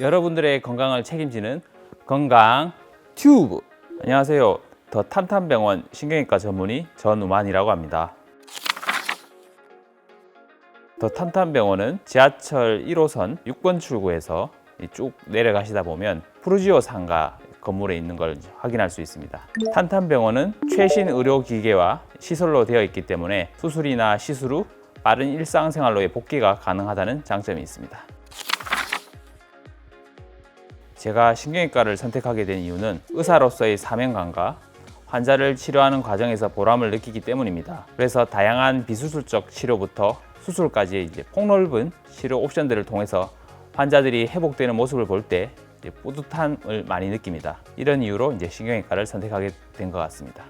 여러분들의 건강을 책임지는 건강 튜브. 안녕하세요. 더 탄탄병원 신경외과 전문의 전우만이라고 합니다. 더 탄탄병원은 지하철 1호선 6번 출구에서 쭉 내려가시다 보면 푸르지오 상가 건물에 있는 걸 확인할 수 있습니다. 탄탄병원은 최신 의료기계와 시설로 되어 있기 때문에 수술이나 시술 후 빠른 일상생활로의 복귀가 가능하다는 장점이 있습니다. 제가 신경외과를 선택하게 된 이유는 의사로서의 사명감과 환자를 치료하는 과정에서 보람을 느끼기 때문입니다. 그래서 다양한 비수술적 치료부터 수술까지 폭넓은 치료 옵션들을 통해서 환자들이 회복되는 모습을 볼 때 뿌듯함을 많이 느낍니다. 이런 이유로 신경외과를 선택하게 된 것 같습니다.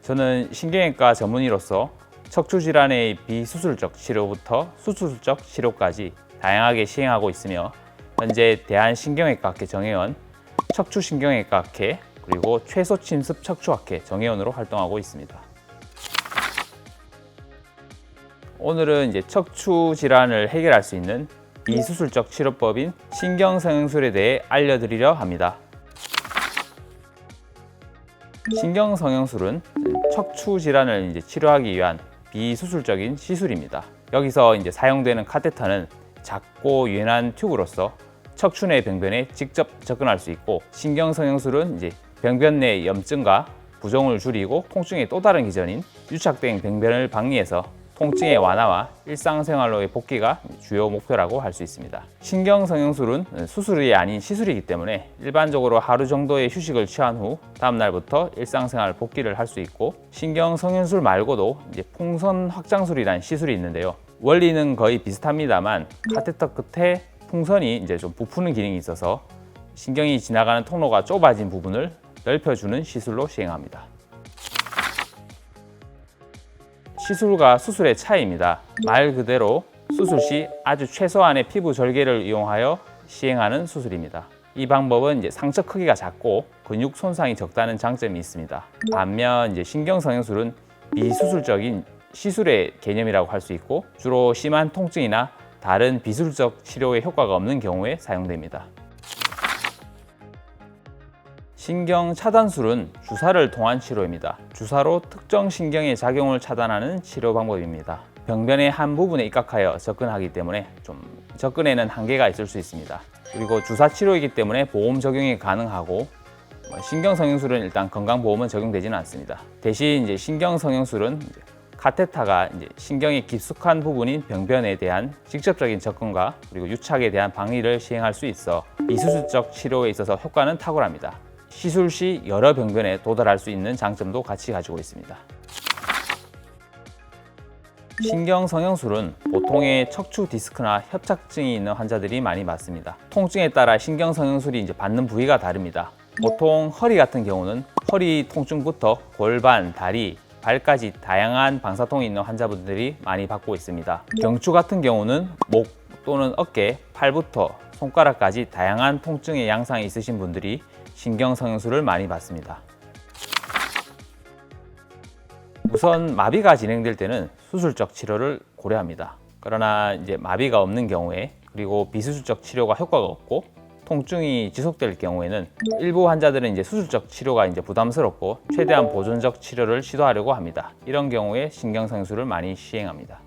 저는 신경외과 전문의로서 척추 질환의 비수술적 치료부터 수술적 치료까지 다양하게 시행하고 있으며, 현재 대한신경외과학회 정회원, 척추신경외과학회, 그리고 최소침습 척추학회 정회원으로 활동하고 있습니다. 오늘은 척추 질환을 해결할 수 있는 비수술적 치료법인 신경성형술에 대해 알려드리려 합니다. 신경성형술은 척추 질환을 치료하기 위한 비수술적인 시술입니다. 여기서 사용되는 카테터는 작고 유연한 튜브로서 척추 내 병변에 직접 접근할 수 있고, 신경성형술은 병변 내 염증과 부종을 줄이고 통증의 또 다른 기전인 유착된 병변을 방리해서 통증의 완화와 일상생활로의 복귀가 주요 목표라고 할 수 있습니다. 신경성형술은 수술이 아닌 시술이기 때문에 일반적으로 하루 정도의 휴식을 취한 후 다음 날부터 일상생활 복귀를 할 수 있고, 신경성형술 말고도 풍선 확장술이라는 시술이 있는데요. 원리는 거의 비슷합니다만 카테터 끝에 풍선이 좀 부푸는 기능이 있어서 신경이 지나가는 통로가 좁아진 부분을 넓혀주는 시술로 시행합니다. 시술과 수술의 차이입니다. 말 그대로 수술 시 아주 최소한의 피부 절개를 이용하여 시행하는 수술입니다. 이 방법은 상처 크기가 작고 근육 손상이 적다는 장점이 있습니다. 반면 신경성형술은 비수술적인 시술의 개념이라고 할 수 있고, 주로 심한 통증이나 다른 비수술적 치료에 효과가 없는 경우에 사용됩니다. 신경차단술은 주사를 통한 치료입니다. 주사로 특정 신경의 작용을 차단하는 치료 방법입니다. 병변의 한 부분에 입각하여 접근하기 때문에 접근에는 한계가 있을 수 있습니다. 그리고 주사 치료이기 때문에 보험 적용이 가능하고, 신경성형술은 일단 건강보험은 적용되지는 않습니다. 대신 신경성형술은 카테터가 신경의 깊숙한 부분인 병변에 대한 직접적인 접근과 그리고 유착에 대한 방리를 시행할 수 있어 비수술적 치료에 있어서 효과는 탁월합니다. 시술 시 여러 병변에 도달할 수 있는 장점도 같이 가지고 있습니다. 신경성형술은 보통의 척추 디스크나 협착증이 있는 환자들이 많이 맞습니다. 통증에 따라 신경성형술이 받는 부위가 다릅니다. 보통 허리 같은 경우는 허리 통증부터 골반, 다리, 발까지 다양한 방사통이 있는 환자분들이 많이 받고 있습니다. 경추 같은 경우는 목 또는 어깨, 팔부터 손가락까지 다양한 통증의 양상이 있으신 분들이 신경성형술을 많이 받습니다. 우선 마비가 진행될 때는 수술적 치료를 고려합니다. 그러나 마비가 없는 경우에, 그리고 비수술적 치료가 효과가 없고 통증이 지속될 경우에는 일부 환자들은 수술적 치료가 부담스럽고 최대한 보존적 치료를 시도하려고 합니다. 이런 경우에 신경성형술을 많이 시행합니다.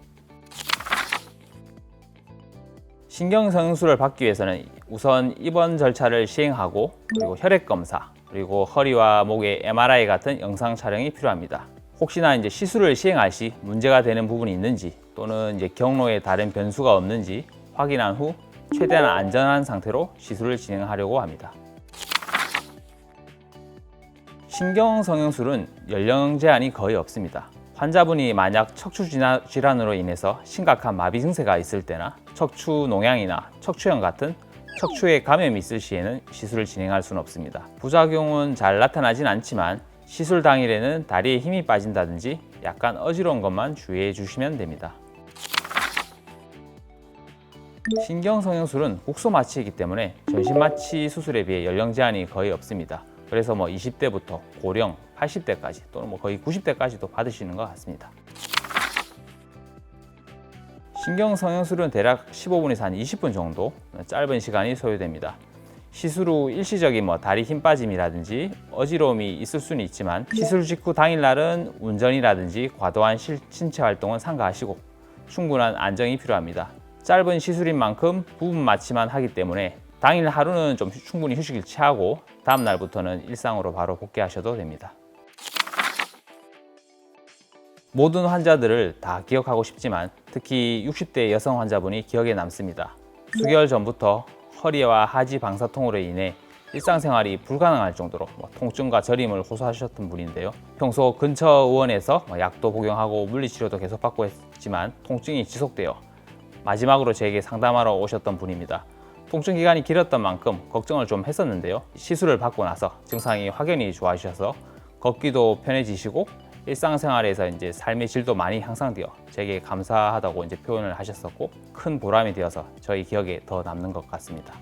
신경성형술을 받기 위해서는 우선 입원 절차를 시행하고, 그리고 혈액검사, 그리고 허리와 목의 MRI 같은 영상 촬영이 필요합니다. 혹시나 시술을 시행할 시 문제가 되는 부분이 있는지 또는 경로에 다른 변수가 없는지 확인한 후 최대한 안전한 상태로 시술을 진행하려고 합니다. 신경성형술은 연령 제한이 거의 없습니다. 환자분이 만약 척추 질환으로 인해서 심각한 마비 증세가 있을 때나 척추 농양이나 척추염 같은 척추에 감염이 있을 시에는 시술을 진행할 수는 없습니다. 부작용은 잘 나타나진 않지만 시술 당일에는 다리에 힘이 빠진다든지 약간 어지러운 것만 주의해 주시면 됩니다. 신경성형술은 국소 마취이기 때문에 전신 마취 수술에 비해 연령 제한이 거의 없습니다. 그래서 20대부터 고령, 80대까지 또는 거의 90대까지도 받으시는 것 같습니다. 신경성형술은 대략 15분에서 한 20분 정도 짧은 시간이 소요됩니다. 시술 후 일시적인 다리 힘 빠짐이라든지 어지러움이 있을 수는 있지만 시술 직후 당일날은 운전이라든지 과도한 신체 활동은 삼가하시고 충분한 안정이 필요합니다. 짧은 시술인 만큼 부분 마취만 하기 때문에 당일 하루는 좀 충분히 휴식을 취하고 다음 날부터는 일상으로 바로 복귀하셔도 됩니다. 모든 환자들을 다 기억하고 싶지만 특히 60대 여성 환자분이 기억에 남습니다. 수개월 전부터 허리와 하지 방사통으로 인해 일상생활이 불가능할 정도로 통증과 저림을 호소하셨던 분인데요. 평소 근처 의원에서 약도 복용하고 물리치료도 계속 받고 했지만 통증이 지속되어 마지막으로 저에게 상담하러 오셨던 분입니다. 통증 기간이 길었던 만큼 걱정을 좀 했었는데요. 시술을 받고 나서 증상이 확연히 좋아지셔서 걷기도 편해지시고 일상생활에서 이제 삶의 질도 많이 향상되어 제게 감사하다고 이제 표현을 하셨었고 큰 보람이 되어서 저희 기억에 더 남는 것 같습니다.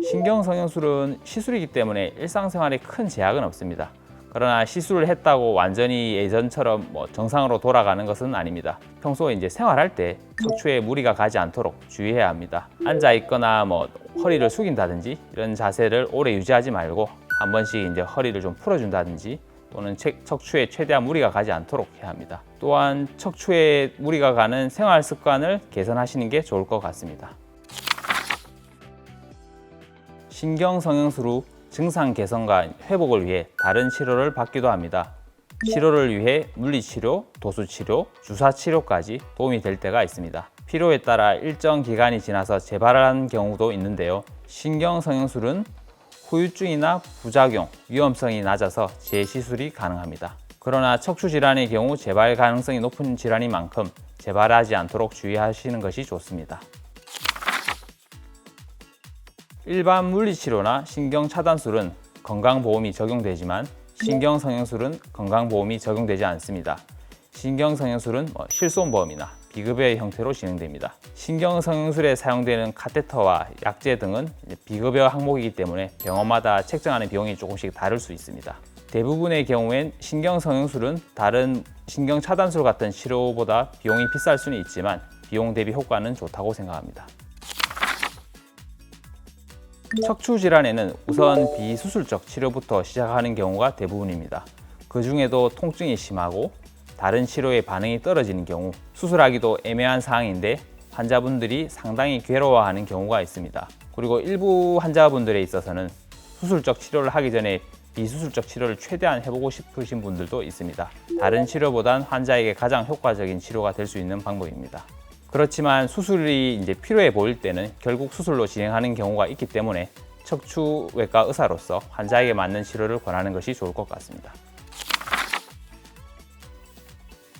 신경성형술은 시술이기 때문에 일상생활에 큰 제약은 없습니다. 그러나 시술을 했다고 완전히 예전처럼 정상으로 돌아가는 것은 아닙니다. 평소에 이제 생활할 때 척추에 무리가 가지 않도록 주의해야 합니다. 앉아 있거나 허리를 숙인다든지 이런 자세를 오래 유지하지 말고 한 번씩 이제 허리를 좀 풀어준다든지 또는 척추에 최대한 무리가 가지 않도록 해야 합니다. 또한 척추에 무리가 가는 생활 습관을 개선하시는 게 좋을 것 같습니다. 신경성형술 후 증상 개선과 회복을 위해 다른 치료를 받기도 합니다. 치료를 위해 물리치료, 도수치료, 주사치료까지 도움이 될 때가 있습니다. 필요에 따라 일정 기간이 지나서 재발하는 경우도 있는데요. 신경성형술은 후유증이나 부작용, 위험성이 낮아서 재시술이 가능합니다. 그러나 척추질환의 경우 재발 가능성이 높은 질환인 만큼 재발하지 않도록 주의하시는 것이 좋습니다. 일반 물리치료나 신경차단술은 건강보험이 적용되지만 신경성형술은 건강보험이 적용되지 않습니다. 신경성형술은 실손보험이나 비급여의 형태로 진행됩니다. 신경성형술에 사용되는 카테터와 약제 등은 비급여 항목이기 때문에 병원마다 책정하는 비용이 조금씩 다를 수 있습니다. 대부분의 경우엔 신경성형술은 다른 신경차단술 같은 치료보다 비용이 비쌀 수는 있지만 비용 대비 효과는 좋다고 생각합니다. 척추 질환에는 우선 비수술적 치료부터 시작하는 경우가 대부분입니다. 그 중에도 통증이 심하고 다른 치료에 반응이 떨어지는 경우 수술하기도 애매한 상황인데 환자분들이 상당히 괴로워하는 경우가 있습니다. 그리고 일부 환자분들에 있어서는 수술적 치료를 하기 전에 비수술적 치료를 최대한 해보고 싶으신 분들도 있습니다. 다른 치료보단 환자에게 가장 효과적인 치료가 될 수 있는 방법입니다. 그렇지만 수술이 이제 필요해 보일 때는 결국 수술로 진행하는 경우가 있기 때문에 척추외과 의사로서 환자에게 맞는 치료를 권하는 것이 좋을 것 같습니다.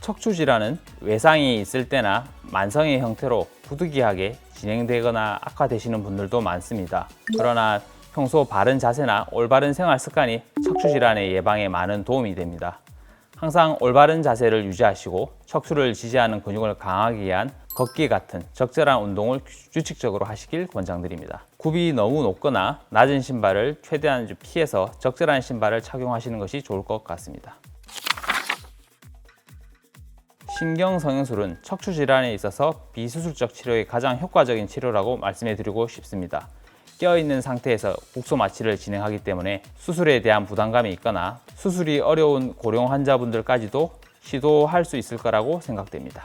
척추 질환은 외상이 있을 때나 만성의 형태로 부득이하게 진행되거나 악화되시는 분들도 많습니다. 그러나 평소 바른 자세나 올바른 생활 습관이 척추 질환의 예방에 많은 도움이 됩니다. 항상 올바른 자세를 유지하시고 척추를 지지하는 근육을 강하게 위한 걷기 같은 적절한 운동을 규칙적으로 하시길 권장드립니다. 굽이 너무 높거나 낮은 신발을 최대한 피해서 적절한 신발을 착용하시는 것이 좋을 것 같습니다. 신경성형술은 척추 질환에 있어서 비수술적 치료의 가장 효과적인 치료라고 말씀드리고 싶습니다. 깨어있는 상태에서 국소 마취를 진행하기 때문에 수술에 대한 부담감이 있거나 수술이 어려운 고령 환자분들까지도 시도할 수 있을 거라고 생각됩니다.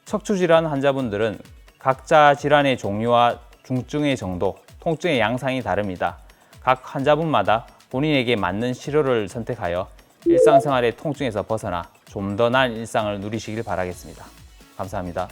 척추 질환 환자분들은 각자 질환의 종류와 중증의 정도, 통증의 양상이 다릅니다. 각 환자분마다 본인에게 맞는 치료를 선택하여 일상생활의 통증에서 벗어나 좀 더 나은 일상을 누리시길 바라겠습니다. 감사합니다.